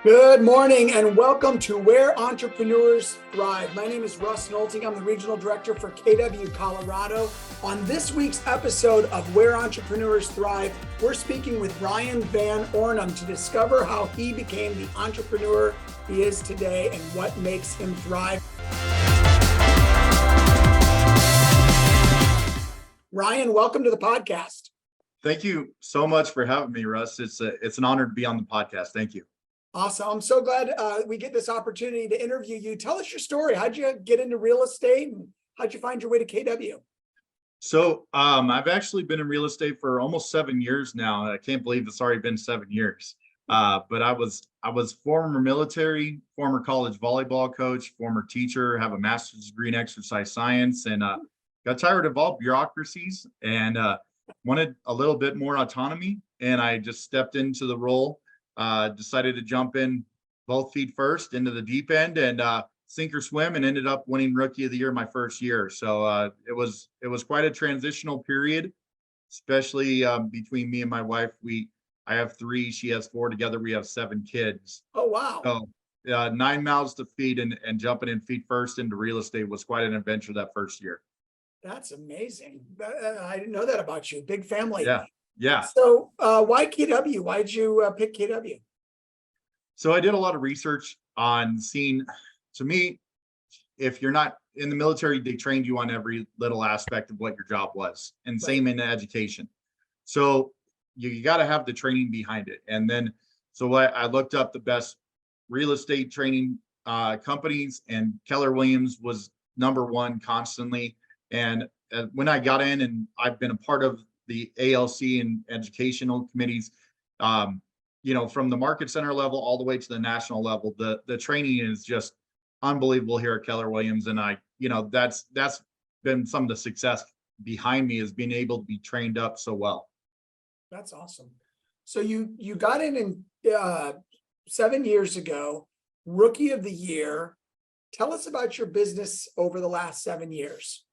Good morning and welcome to Where Entrepreneurs Thrive. My name is Russ Nolting. I'm the Regional Director for KW Colorado. On this week's episode of Where Entrepreneurs Thrive, we're speaking with Ryan Van Ornum to discover how he became the entrepreneur he is today and what makes him thrive. Ryan, welcome to the podcast. Thank you so much for having me, Russ. It's an honor to be on the podcast. Thank you. Awesome. I'm so glad we get this opportunity to interview you. Tell us your story. How'd you get into real estate and how'd you find your way to KW? So I've actually been in real estate for almost 7 years now. I can't believe it's already been 7 years. But I was former military, former college volleyball coach, former teacher, have a master's degree in exercise science, and got tired of all bureaucracies and wanted a little bit more autonomy. And I just stepped into the role. Decided to jump in both feet first into the deep end and sink or swim, and ended up winning Rookie of the Year my first year. So it was quite a transitional period, especially between me and my wife. I have 3, she has 4. Together we have 7 kids. Oh, wow. So 9 mouths to feed, and jumping in feet first into real estate was quite an adventure that first year. That's amazing. I didn't know that about you. Big family. Yeah. So why KW? Why'd you pick KW? So I did a lot of research on seeing, to me, if you're not in the military, they trained you on every little aspect of what your job was, and same in education. So you got to have the training behind it. And then, so I looked up the best real estate training companies, and Keller Williams was #1 constantly. And when I got in, and I've been a part of the ALC and educational committees, from the market center level all the way to the national level, the training is just unbelievable here at Keller Williams. And that's been some of the success behind me, is being able to be trained up so well. That's awesome. So you got in 7 years ago, Rookie of the Year. Tell us about your business over the last 7 years.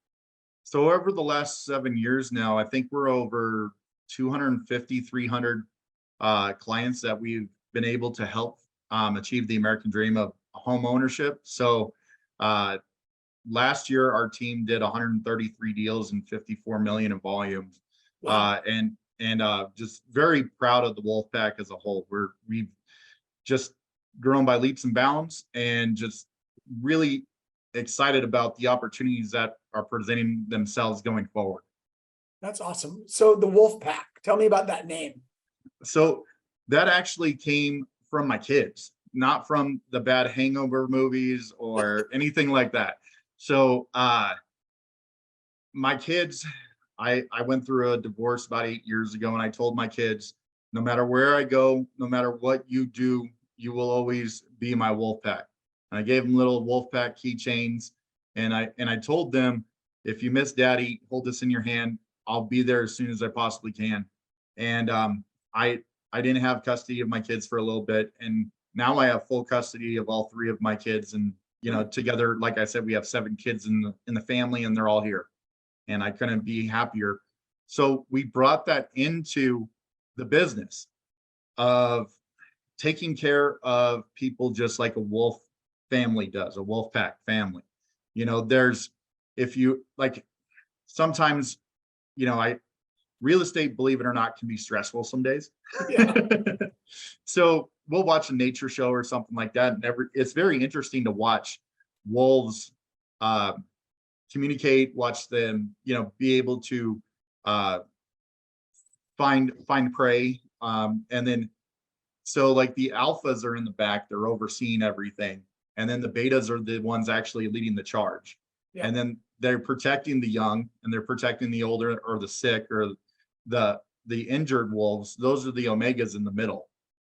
So over the last 7 years now, I think we're over 250, 300 clients that we've been able to help achieve the American dream of home ownership. So last year, our team did 133 deals and 54 million in volume. Wow. And just very proud of the Wolfpack as a whole. We've just grown by leaps and bounds, and just really excited about the opportunities that are presenting themselves going forward. That's awesome. So the Wolfpack, tell me about that name. So that actually came from my kids, not from the bad Hangover movies or anything like that. So my kids, I went through a divorce about 8 years ago, and I told my kids, no matter where I go, no matter what you do, you will always be my Wolfpack. And I gave them little Wolfpack keychains, and I told them, if you miss Daddy, hold this in your hand. I'll be there as soon as I possibly can. And I didn't have custody of my kids for a little bit, and now I have full custody of all 3 of my kids. And together, like I said, we have 7 kids in the family, and they're all here, and I couldn't be happier. So we brought that into the business of taking care of people just like a wolf family does, a Wolfpack family. Sometimes, real estate, believe it or not, can be stressful some days. Yeah. So we'll watch a nature show or something like that, and it's very interesting to watch wolves communicate, watch them, be able to find prey. And then, so like the alphas are in the back, they're overseeing everything. And then the betas are the ones actually leading the charge. Yeah. And then they're protecting the young, and they're protecting the older or the sick or the injured wolves. Those are the omegas in the middle.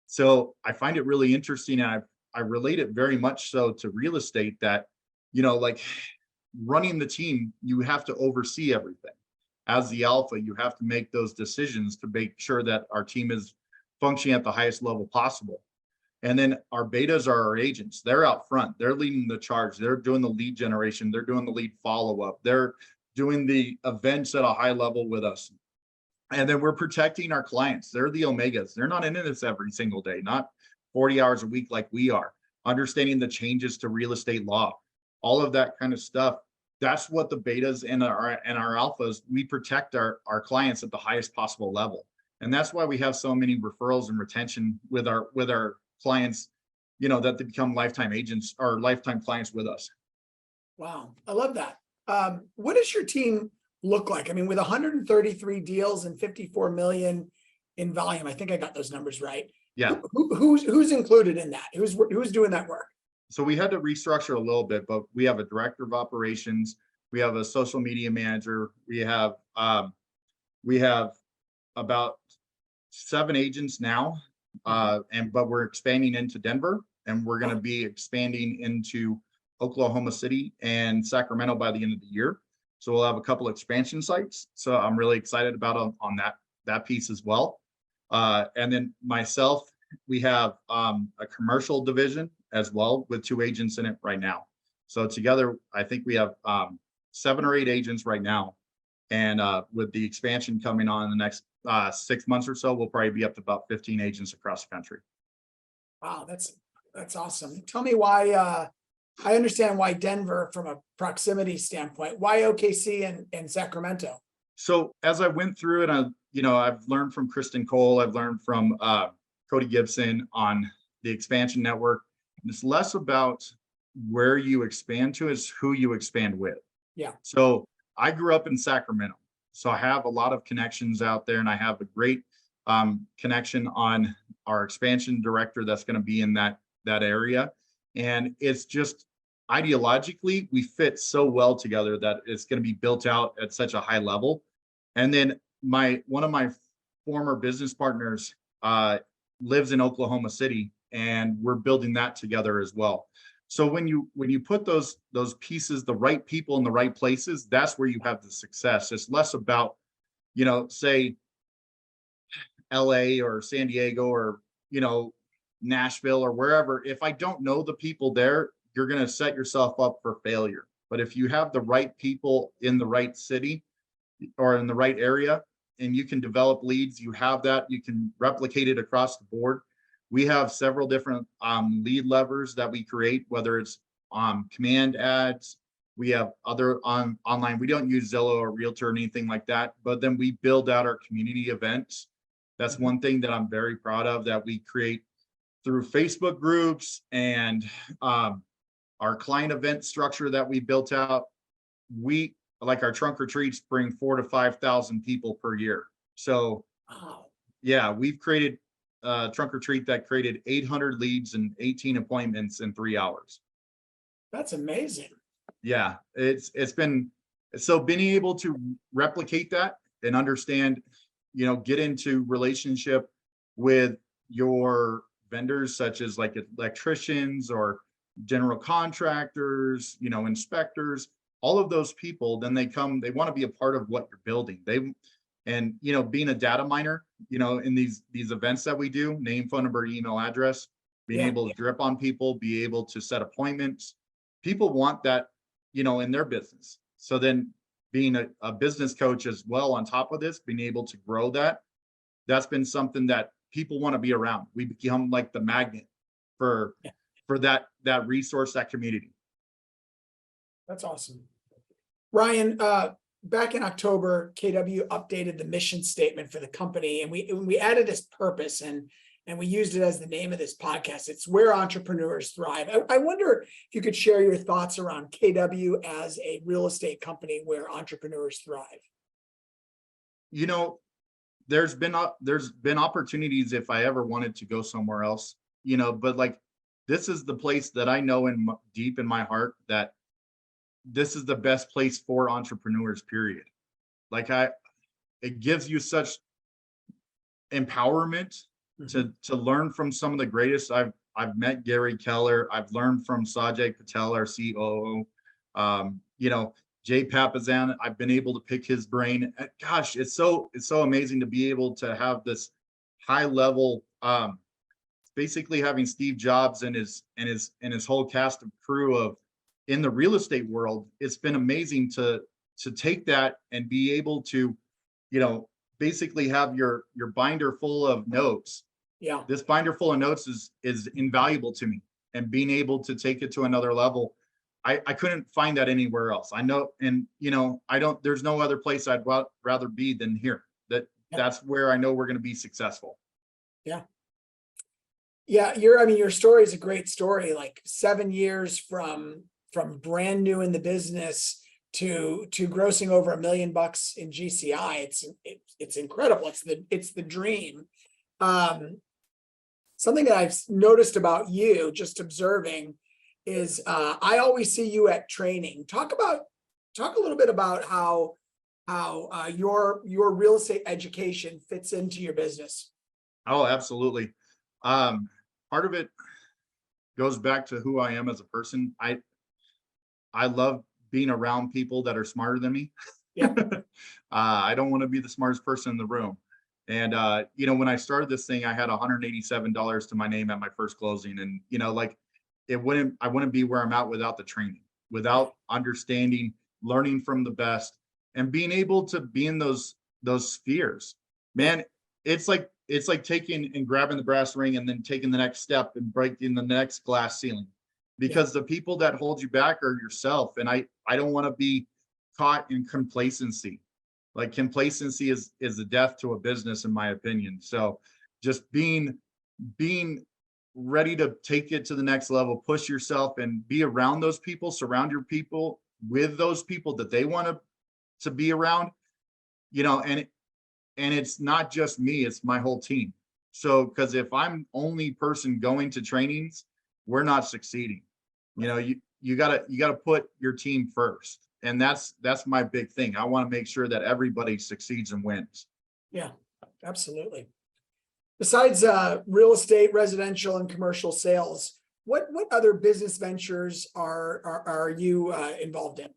So I find it really interesting, and I relate it very much so to real estate, that, like running the team, you have to oversee everything. As the alpha, you have to make those decisions to make sure that our team is functioning at the highest level possible. And then our betas are our agents. They're out front. They're leading the charge. They're doing the lead generation. They're doing the lead follow-up. They're doing the events at a high level with us. And then we're protecting our clients. They're the omegas. They're not in this every single day. Not 40 hours a week like we are, understanding the changes to real estate law, all of that kind of stuff. That's what the betas and our alphas, we protect our clients at the highest possible level. And that's why we have so many referrals and retention with our clients, that they become lifetime agents or lifetime clients with us. Wow, I love that. What does your team look like? I mean, with 133 deals and 54 million in volume, I think I got those numbers right. Yeah. Who's included in that? Who's doing that work? So we had to restructure a little bit, but we have a director of operations, we have a social media manager, we have about 7 agents now, but we're expanding into Denver, and we're going to be expanding into Oklahoma City and Sacramento by the end of the year. So we'll have a couple expansion sites. So I'm really excited about on that piece as well. And then myself, we have a commercial division as well with 2 agents in it right now. So together, I think we have 7 or 8 agents right now. And with the expansion coming on in the next 6 months or so, we'll probably be up to about 15 agents across the country. Wow, that's awesome. Tell me why. I understand why Denver from a proximity standpoint. Why OKC and Sacramento? So as I went through it, I've learned from Kristen Cole, I've learned from Cody Gibson on the expansion network. It's less about where you expand to, it's who you expand with. Yeah. So I grew up in Sacramento, so I have a lot of connections out there, and I have a great connection on our expansion director that's going to be in that area. And it's just ideologically, we fit so well together that it's going to be built out at such a high level. And then one of my former business partners lives in Oklahoma City, and we're building that together as well. So when you put those pieces, the right people in the right places, that's where you have the success. It's less about, say LA or San Diego or, Nashville or wherever. If I don't know the people there, you're going to set yourself up for failure. But if you have the right people in the right city or in the right area, and you can develop leads, you have that, you can replicate it across the board. We have several different lead levers that we create, whether it's command ads. We have other online. We don't use Zillow or Realtor or anything like that, but then we build out our community events. That's one thing that I'm very proud of, that we create through Facebook groups and our client event structure that we built out. We, like our trunk retreats, bring 4,000 to 5,000 people per year. So yeah, we've created a trunk retreat that created 800 leads and 18 appointments in 3 hours. That's amazing. Yeah, it's been, so being able to replicate that and understand, get into relationship with your vendors, such as like electricians or general contractors, inspectors, all of those people, then they want to be a part of what you're building. Being a data miner, in these events that we do, name, phone number, email address, being able to drip on people, be able to set appointments. People want that, in their business. So then being a business coach as well on top of this, being able to grow that's been something that people want to be around. We become like the magnet for that resource, that community. That's awesome. Ryan, back in October, KW updated the mission statement for the company, and we added this purpose and we used it as the name of this podcast. It's Where Entrepreneurs Thrive. I wonder if you could share your thoughts around KW as a real estate company where entrepreneurs thrive. There's been opportunities if I ever wanted to go somewhere else, but like, this is the place that I know deep in my heart that this is the best place for entrepreneurs, period. Like it gives you such empowerment to learn from some of the greatest. I've met Gary Keller. I've learned from Sajay Patel, our COO. Jay Papazan, I've been able to pick his brain. Gosh, it's so amazing to be able to have this high level, basically having Steve Jobs and his whole cast of crew in the real estate world. It's been amazing to take that and be able to, basically have your binder full of notes Yeah. This binder full of notes is invaluable to me, and being able to take it to another level, I couldn't find that anywhere else. I know, and there's no other place I'd rather be than here. Yeah. That's where I know we're going to be successful. Yeah. Yeah. Your story is a great story. Like 7 years from brand new in the business to grossing over $1 million in GCI. It's incredible. It's the dream. Something that I've noticed about you, just observing, is I always see you at training. Talk a little bit about how your real estate education fits into your business. Oh, absolutely. Part of it goes back to who I am as a person. I love being around people that are smarter than me. Yeah. I don't want to be the smartest person in the room. And when I started this thing, I had $187 to my name at my first closing. And I wouldn't be where I'm at without the training, without understanding, learning from the best, and being able to be in those spheres. Man, it's like taking and grabbing the brass ring and then taking the next step and breaking the next glass ceiling, because the people that hold you back are yourself. And I don't want to be caught in complacency. Like, complacency is the death to a business, in my opinion. So just being ready to take it to the next level, push yourself, and be around those people, surround your people with those people that they want to be around, and it's not just me, it's my whole team. So, because if I'm only person going to trainings, we're not succeeding. You gotta put your team first. And that's my big thing. I want to make sure that everybody succeeds and wins. Yeah, absolutely. Besides real estate, residential, and commercial sales, what other business ventures are you involved in?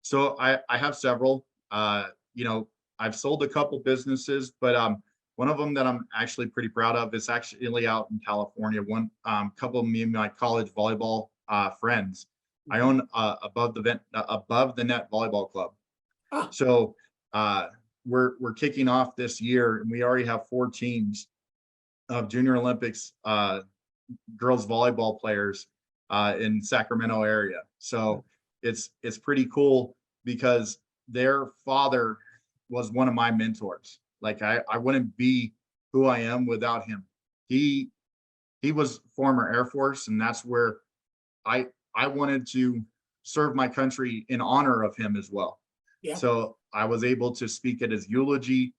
So I have several. I've sold a couple businesses, but one of them that I'm actually pretty proud of is actually out in California. One couple of me and my college volleyball friends. I own above the net volleyball club. Ah. So we're kicking off this year, and we already have 4 teams of Junior Olympics girls volleyball players in Sacramento area. So it's pretty cool, because their father was one of my mentors. Like, I wouldn't be who I am without him. He was former Air Force, and that's where I wanted to serve my country in honor of him as well. Yeah. So I was able to speak at his eulogy,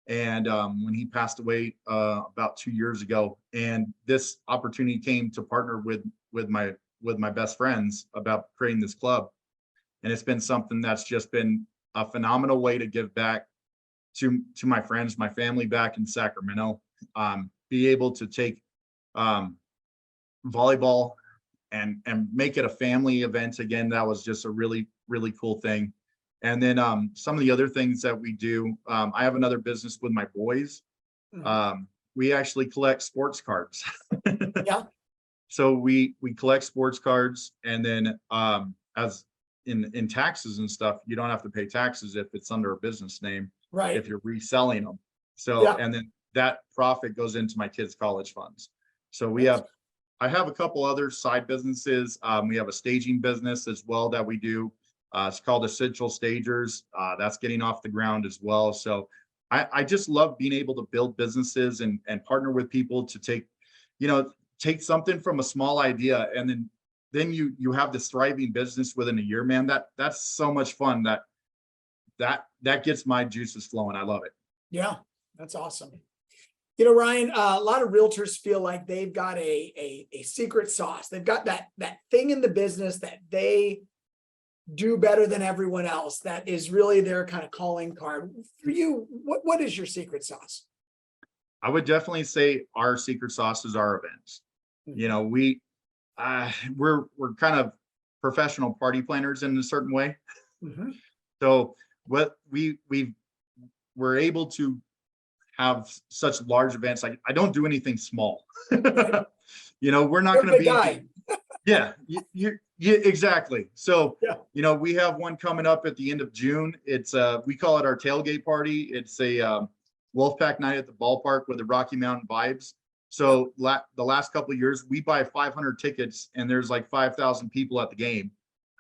and when he passed away about 2 years ago, and this opportunity came to partner with my best friends about creating this club. And it's been something that's just been a phenomenal way to give back to my friends, my family back in Sacramento. Be able to take volleyball and make it a family event again. That was just a really, really cool thing. And then some of the other things that we do, I have another business with my boys. We actually collect sports cards. Yeah. So we collect sports cards, and then as in taxes and stuff, you don't have to pay taxes if it's under a business name, Right. if you're reselling them. So, and then that profit goes into my kids' college funds. So I have a couple other side businesses. We have a staging business as well that we do. It's called Essential Stagers. That's getting off the ground as well. So I just love being able to build businesses and partner with people to take something from a small idea, and then you have this thriving business within a year, man. That's so much fun. That gets my juices flowing. I love it. Yeah, that's awesome. Ryan, a lot of realtors feel like they've got a secret sauce. They've got that thing in the business that they do better than everyone else. That is really their kind of calling card. For you, what is your secret sauce? I would definitely say our secret sauce is our events. We're kind of professional party planners in a certain way. So what we're able to have such large events. I don't do anything small. We're not going to be guy. Yeah, exactly. So we have one coming up at the end of June. It's we call it our tailgate party. It's Wolfpack night at the ballpark with the Rocky Mountain vibes. So the last couple of years, we buy 500 tickets and there's like 5,000 people at the game.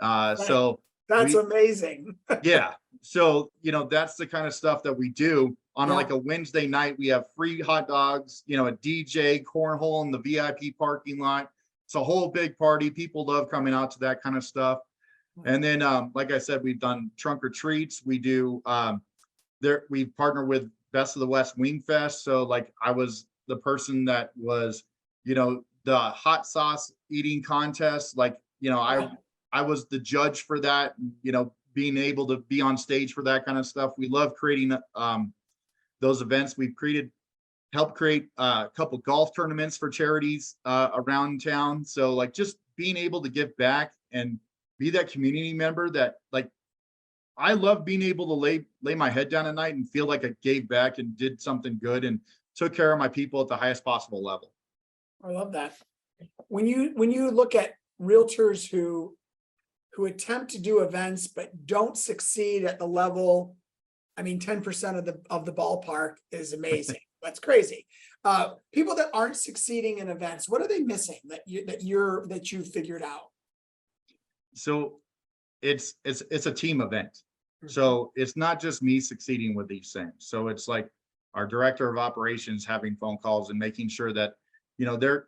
So that's amazing. yeah. So, that's the kind of stuff that we do on Yeah. like a Wednesday night. We have free hot dogs, a DJ, cornhole in the VIP parking lot. It's a whole big party. People love coming out to that kind of stuff. And then, like I said, we've done trunk or treats. We do, we partner with Best of the West Wing Fest. So like I was the person that was, the hot sauce eating contest. Like, I was the judge for that, being able to be on stage for that kind of stuff. We love creating those events. We've helped create a couple golf tournaments for charities around town. So like just being able to give back and be that community member that like, I love being able to lay my head down at night and feel like I gave back and did something good and took care of my people at the highest possible level. I love that. When you look at realtors who attempt to do events but don't succeed at the level, I mean, 10% of the ballpark is amazing. That's crazy. People that aren't succeeding in events, what are they missing that you figured out? So it's a team event. So it's not just me succeeding with these things. So it's like our director of operations having phone calls and making sure that,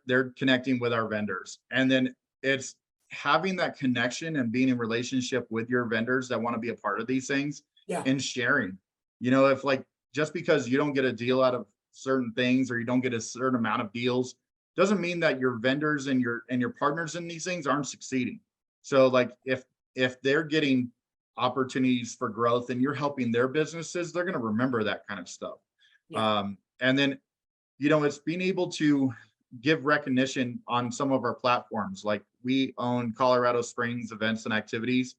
they're connecting with our vendors. And then it's having that connection and being in relationship with your vendors that want to be a part of these things. Yeah. And sharing, if like, just because you don't get a deal out of certain things or you don't get a certain amount of deals, doesn't mean that your vendors and your partners in these things aren't succeeding. So like if they're getting opportunities for growth and you're helping their businesses, they're going to remember that kind of stuff. Yeah. And then, it's being able to give recognition on some of our platforms. Like we own Colorado Springs Events and Activities,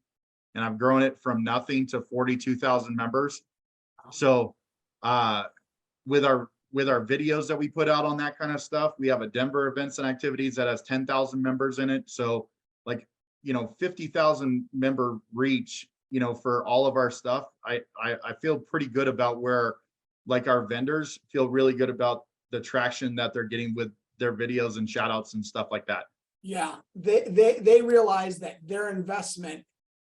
and I've grown it from nothing to 42,000 members. So with our videos that we put out on that kind of stuff, we have a Denver Events and Activities that has 10,000 members in it. So like, 50,000 member reach, for all of our stuff. I feel pretty good about where like our vendors feel really good about the traction that they're getting with their videos and shout outs and stuff like that. Yeah. They realize that their investment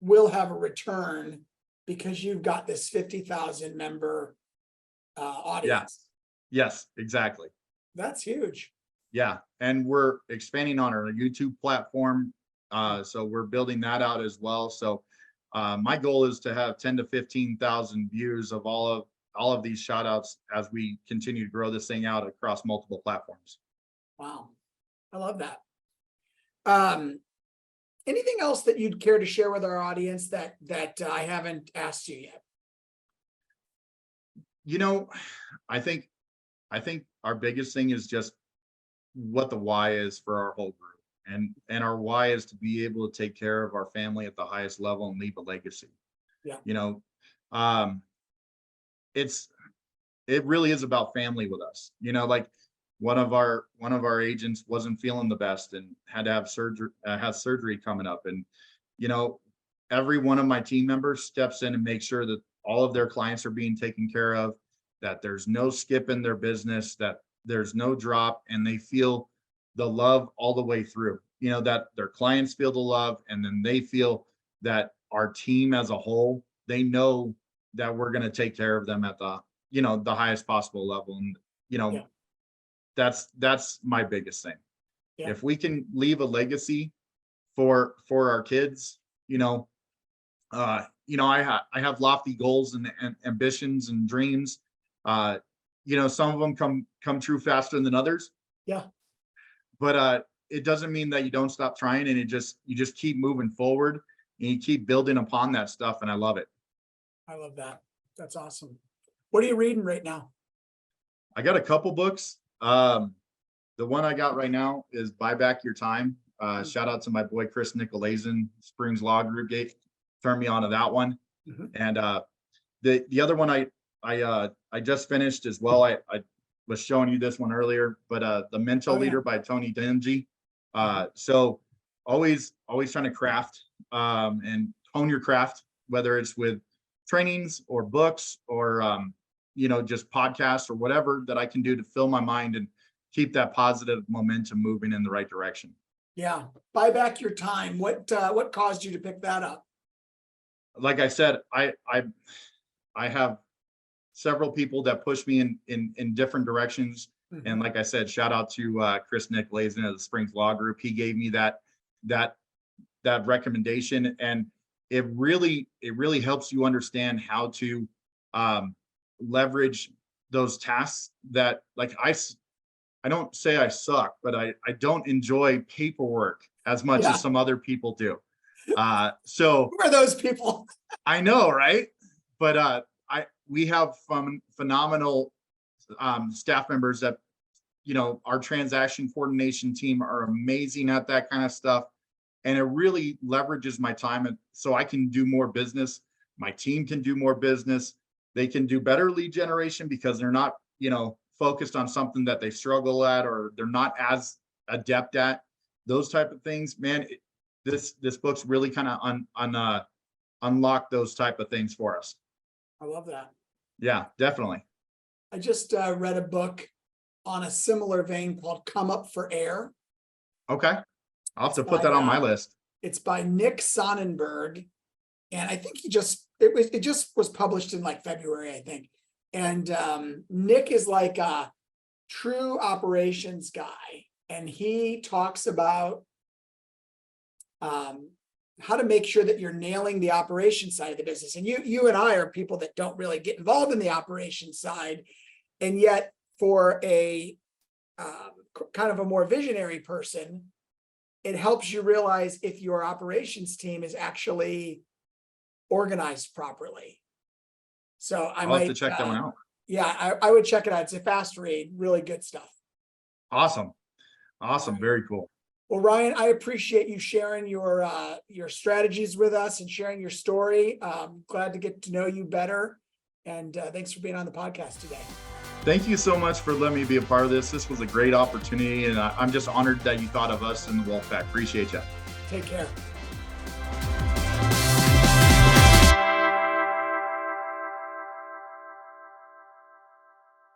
will have a return because you've got this 50,000 member audience. Yeah. Yes, exactly. That's huge. Yeah. And we're expanding on our YouTube platform. So we're building that out as well. So my goal is to have 10 to 15,000 views of all of these shout outs as we continue to grow this thing out across multiple platforms. Wow. I love that. Anything else that you'd care to share with our audience that I haven't asked you yet? I think our biggest thing is just what the why is for our whole group. And our why is to be able to take care of our family at the highest level and leave a legacy. Yeah. It really is about family with us. Like one of our agents wasn't feeling the best and had to have surgery, has surgery coming up. And, every one of my team members steps in and makes sure that all of their clients are being taken care of, that there's no skip in their business, that there's no drop, and they feel the love all the way through, that their clients feel the love, and then they feel that our team as a whole, they know that we're going to take care of them at the, the highest possible level. And, Yeah. that's my biggest thing. Yeah. If we can leave a legacy for our kids, I have lofty goals and ambitions and dreams. Some of them come true faster than others. Yeah. But it doesn't mean that you don't stop trying, and you just keep moving forward and you keep building upon that stuff. And I love it. I love that. That's awesome. What are you reading right now? I got a couple books. The one I got right now is Buy Back Your Time. Shout out to my boy Chris Nicolazin, Springs Law Group Gate, turned me on to that one. Mm-hmm. And the other one I just finished as well. I was showing you this one earlier, but The Mental Leader by Tony Dungy. So always trying to craft and hone your craft, whether it's with trainings or books or just podcasts or whatever that I can do to fill my mind and keep that positive momentum moving in the right direction. Yeah. Buy back your time. What caused you to pick that up? Like I said, I have several people that push me in different directions. Mhm. And like I said, shout out to Chris Nick Lazen of the Springs Law Group. He gave me that recommendation, and it really helps you understand how to leverage those tasks that, like, I don't say I suck, but I don't enjoy paperwork as much Yeah. as some other people do. So Who are those people? I know, right? But we have phenomenal staff members that, our transaction coordination team are amazing at that kind of stuff. And it really leverages my time. And so I can do more business. My team can do more business. They can do better lead generation because they're not, focused on something that they struggle at, or they're not as adept at those type of things. Man, this book's really kind of unlock those type of things for us. I love that. Yeah, definitely. I just read a book on a similar vein called Come Up for Air. Okay. I'll have to put that on my list. It's by Nick Sonnenberg. And I think it just was published in like February, I think. And Nick is like a true operations guy. And he talks about how to make sure that you're nailing the operations side of the business. And you and I are people that don't really get involved in the operations side. And yet for a kind of a more visionary person, it helps you realize if your operations team is actually organized properly. So I'll have to check that one out. Yeah, I would check it out. It's a fast read, really good stuff. Awesome. Very cool. Well, Ryan, I appreciate you sharing your strategies with us and sharing your story. Glad to get to know you better. And thanks for being on the podcast today. Thank you so much for letting me be a part of this. This was a great opportunity, and I'm just honored that you thought of us in the Wolfpack. Appreciate you. Take care.